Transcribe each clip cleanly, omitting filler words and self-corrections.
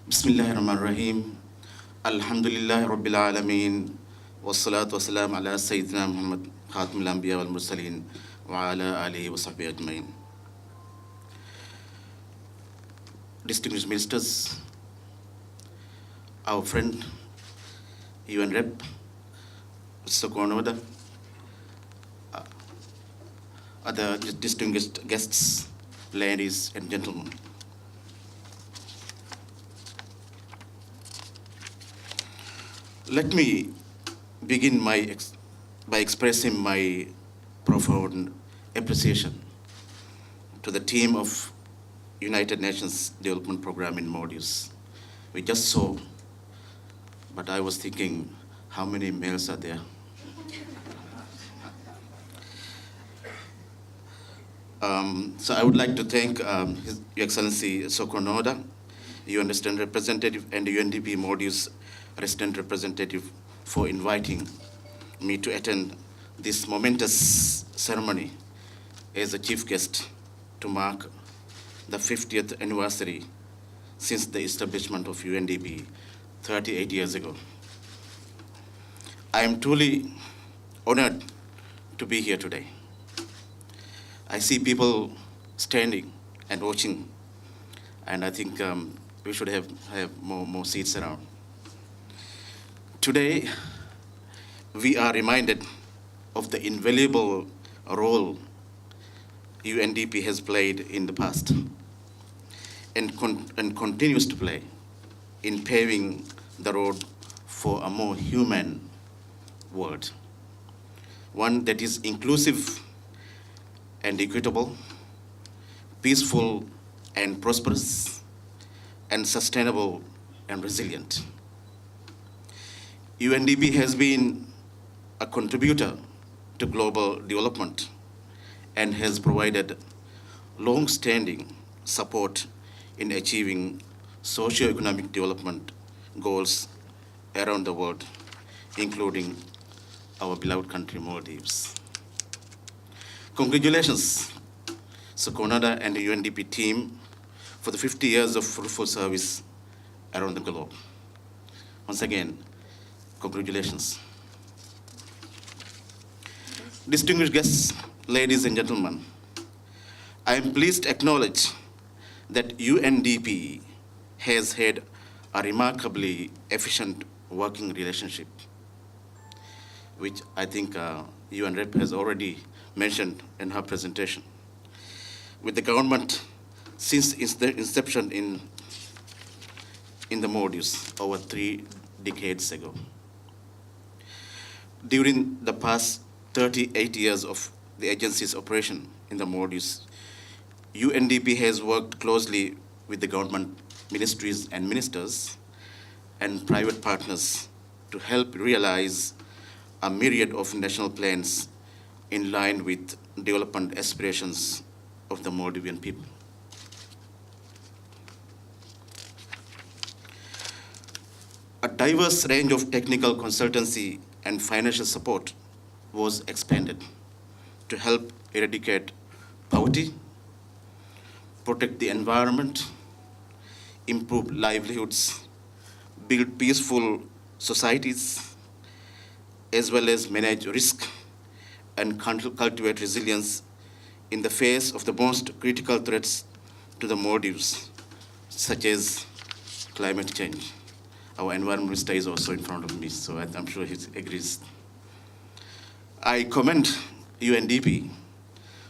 Bismillahirrahmanirrahim. Alhamdulillah Rabbil Alameen. Wassalatu wassalam ala Sayyidina Muhammad Khatamul Anbiya wal Mursaleen wa ala alihi wa sahbihi ajmain. Distinguished ministers, our friend, UN Rep, Mr. Konoda, other distinguished guests, ladies and gentlemen. Let me begin by expressing my profound appreciation to the team of United Nations Development Program in Maldives. We just saw, but I was thinking, how many males are there? So I would like to thank His Excellency Sokonoda, UN Resident Representative, and the UNDP Maldives Resident Representative for inviting me to attend this momentous ceremony as a chief guest to mark the 50th anniversary since the establishment of UNDP 38 years ago. I am truly honored to be here today. I see people standing and watching, and I think we should have more seats around. Today, we are reminded of the invaluable role UNDP has played in the past and continues to play in paving the road for a more human world, one that is inclusive and equitable, peaceful and prosperous, and sustainable and resilient. UNDP has been a contributor to global development and has provided long-standing support in achieving socio-economic development goals around the world, including our beloved country, Maldives. Congratulations, Sokonada and the UNDP team for the 50 years of fruitful service around the globe. Once again, congratulations. Distinguished guests, ladies and gentlemen, I am pleased to acknowledge that UNDP has had a remarkably efficient working relationship, which I think UN Rep has already mentioned in her presentation, with the government since the inception in the Maldives over 3 decades ago. During the past 38 years of the agency's operation in the Maldives, UNDP has worked closely with the government ministries and ministers and private partners to help realize a myriad of national plans in line with development aspirations of the Maldivian people. A diverse range of technical consultancy and financial support was expanded to help eradicate poverty, protect the environment, improve livelihoods, build peaceful societies, as well as manage risk and cultivate resilience in the face of the most critical threats to the Maldives, such as climate change. Our environment minister is also in front of me, so I'm sure he agrees. I commend UNDP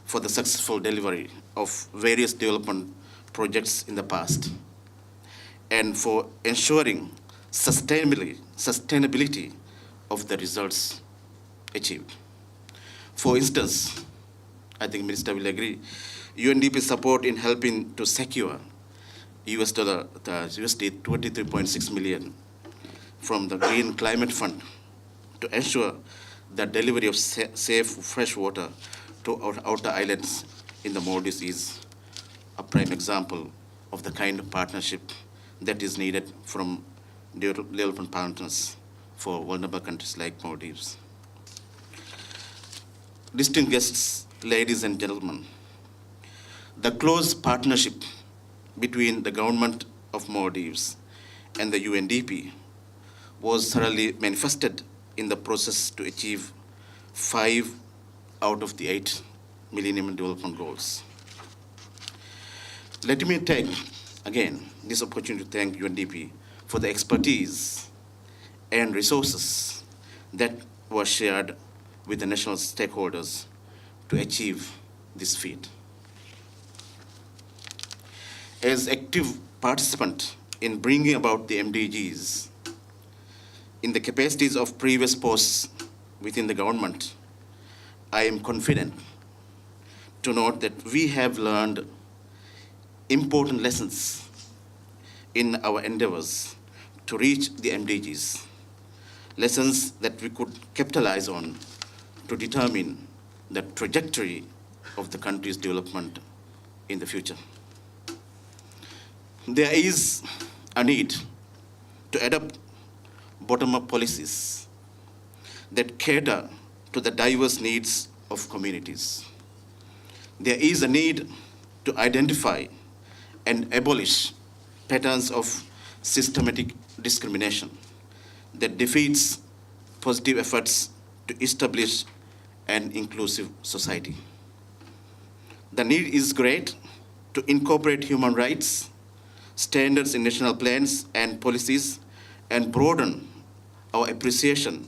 for the successful delivery of various development projects in the past and for ensuring sustainability of the results achieved. For instance, I think Minister will agree, UNDP support in helping to secure USD 23.6 million from the Green Climate Fund to ensure the delivery of safe fresh water to our outer islands in the Maldives is a prime example of the kind of partnership that is needed from development partners for vulnerable countries like Maldives. Distinguished guests, ladies and gentlemen, the close partnership between the government of Maldives and the UNDP was thoroughly manifested in the process to achieve 5 out of the 8 Millennium Development Goals. Let me take, again, this opportunity to thank UNDP for the expertise and resources that were shared with the national stakeholders to achieve this feat. As active participant in bringing about the MDGs, in the capacities of previous posts within the government, I am confident to note that we have learned important lessons in our endeavors to reach the MDGs, lessons that we could capitalize on to determine the trajectory of the country's development in the future. There is a need to adopt bottom-up policies that cater to the diverse needs of communities. There is a need to identify and abolish patterns of systematic discrimination that defeats positive efforts to establish an inclusive society. The need is great to incorporate human rights standards in national plans and policies and broaden our appreciation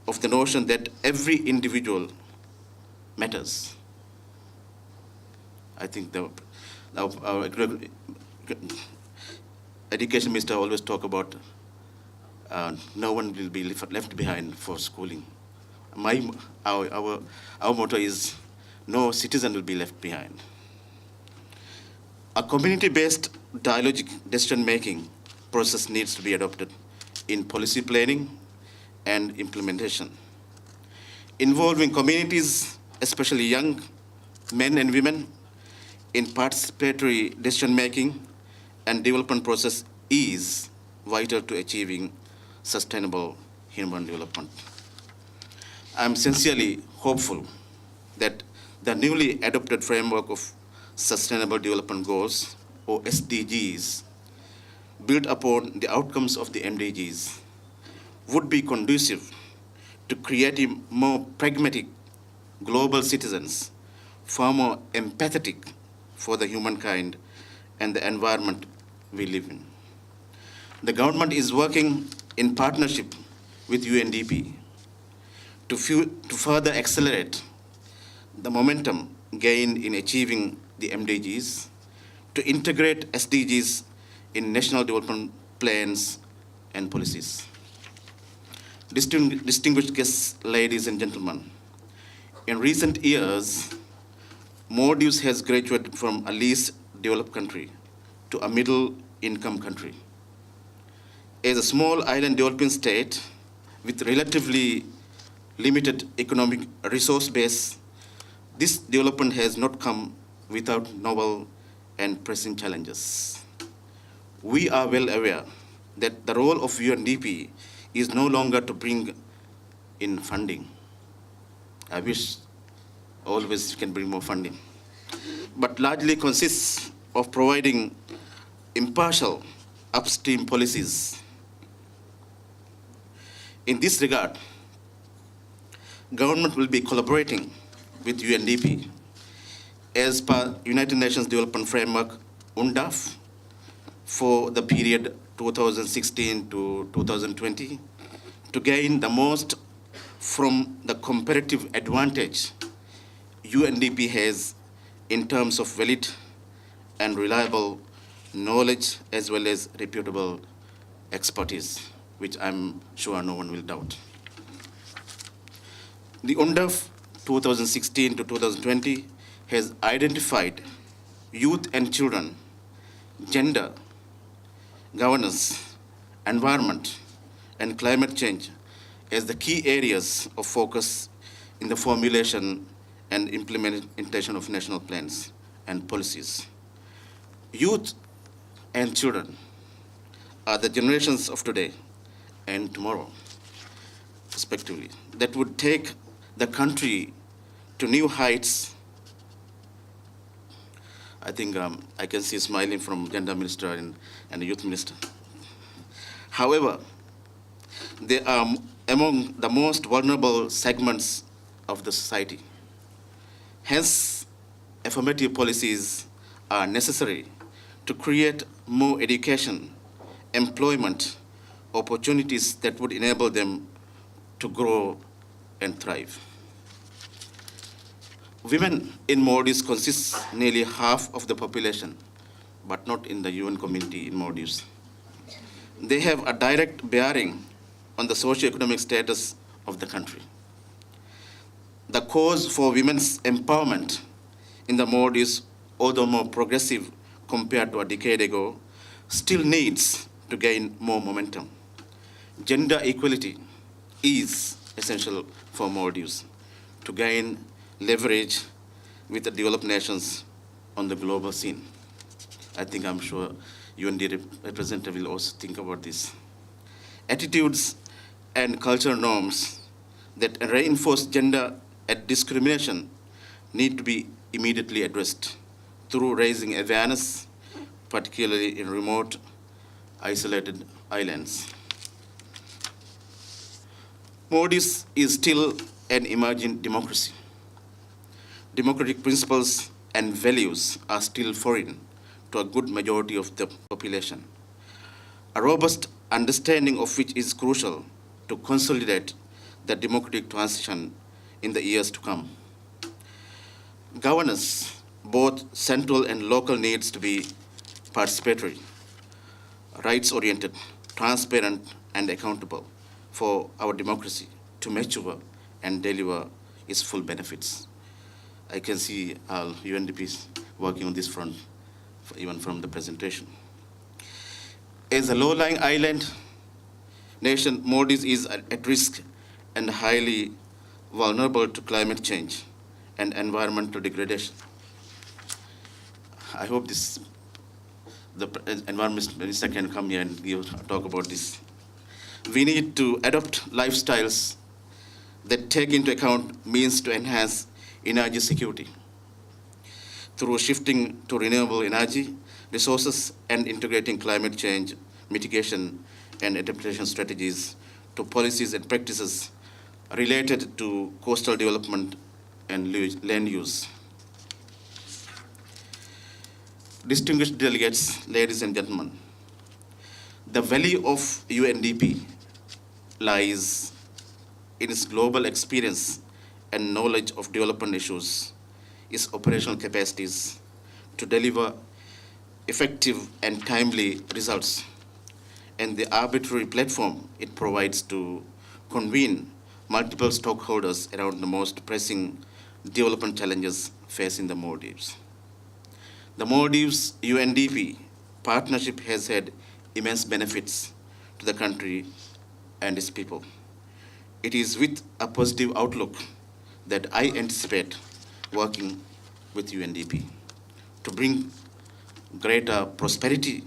of the notion that every individual matters. I think our education minister always talk about no one will be left behind for schooling. Our motto is no citizen will be left behind. A community-based dialogic decision-making process needs to be adopted in policy planning and implementation, involving communities, especially young men and women, in participatory decision-making and development process is vital to achieving sustainable human development. I'm sincerely hopeful that the newly adopted framework of Sustainable Development Goals, or SDGs, built upon the outcomes of the MDGs, would be conducive to creating more pragmatic global citizens, far more empathetic for the humankind and the environment we live in. The government is working in partnership with UNDP to further accelerate the momentum gained in achieving the MDGs, to integrate SDGs in national development plans and policies. Distinguished guests, ladies and gentlemen, in recent years, Maldives has graduated from a least developed country to a middle income country. As a small island developing state with relatively limited economic resource base, this development has not come without novel and pressing challenges. We are well aware that the role of UNDP is no longer to bring in funding. I wish always can bring more funding, but largely consists of providing impartial upstream policies. In this regard, government will be collaborating with UNDP as per United Nations Development Framework, UNDAF, for the period 2016 to 2020, to gain the most from the comparative advantage UNDP has in terms of valid and reliable knowledge as well as reputable expertise, which I'm sure no one will doubt. The UNDAF 2016 to 2020 has identified youth and children, gender, governance, environment, and climate change as the key areas of focus in the formulation and implementation of national plans and policies. Youth and children are the generations of today and tomorrow, respectively, that would take the country to new heights. I think I can see smiling from Gender Minister and the Youth Minister. However, they are among the most vulnerable segments of the society. Hence, affirmative policies are necessary to create more education, employment, opportunities that would enable them to grow and thrive. Women in Maldives consist nearly half of the population, but not in the UN community in Maldives. They have a direct bearing on the socio-economic status of the country. The cause for women's empowerment in the Maldives, although more progressive compared to a decade ago, still needs to gain more momentum. Gender equality is essential for Maldives to gain leverage with the developed nations on the global scene. I'm sure UNDP representative will also think about this. Attitudes and cultural norms that reinforce gender and discrimination need to be immediately addressed through raising awareness, particularly in remote, isolated islands. Maldives is still an emerging democracy. Democratic principles and values are still foreign to a good majority of the population, a robust understanding of which is crucial to consolidate the democratic transition in the years to come. Governance, both central and local, needs to be participatory, rights-oriented, transparent, and accountable for our democracy to mature and deliver its full benefits. I can see UNDPs working on this front, even from the presentation. As a low-lying island nation, Maldives is at risk and highly vulnerable to climate change and environmental degradation. I hope the environment minister can come here and talk about this. We need to adopt lifestyles that take into account means to enhance energy security through shifting to renewable energy resources and integrating climate change mitigation and adaptation strategies to policies and practices related to coastal development and land use. Distinguished delegates, ladies and gentlemen, the value of UNDP lies in its global experience and knowledge of development issues, its operational capacities to deliver effective and timely results, and the arbitrary platform it provides to convene multiple stakeholders around the most pressing development challenges facing the Maldives. The Maldives UNDP partnership has had immense benefits to the country and its people. It is with a positive outlook that I anticipate working with UNDP to bring greater prosperity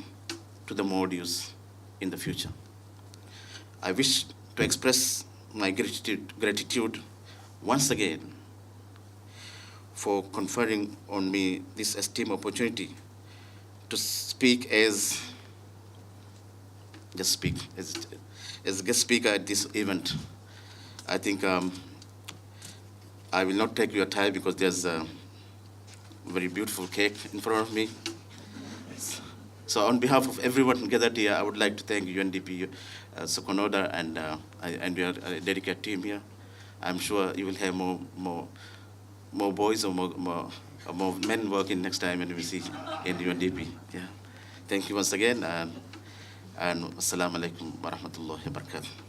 to the Maldives in the future. I wish to express my gratitude once again for conferring on me this esteemed opportunity to speak as guest speaker at this event. I will not take your time because there's a very beautiful cake in front of me. So on behalf of everyone gathered here, I would like to thank UNDP, Sokonoda, and your dedicated team here. I'm sure you will have more boys or more men working next time when we see in UNDP. Yeah. Thank you once again, and assalamu alaikum wa rahmatullahi wa barakatuh.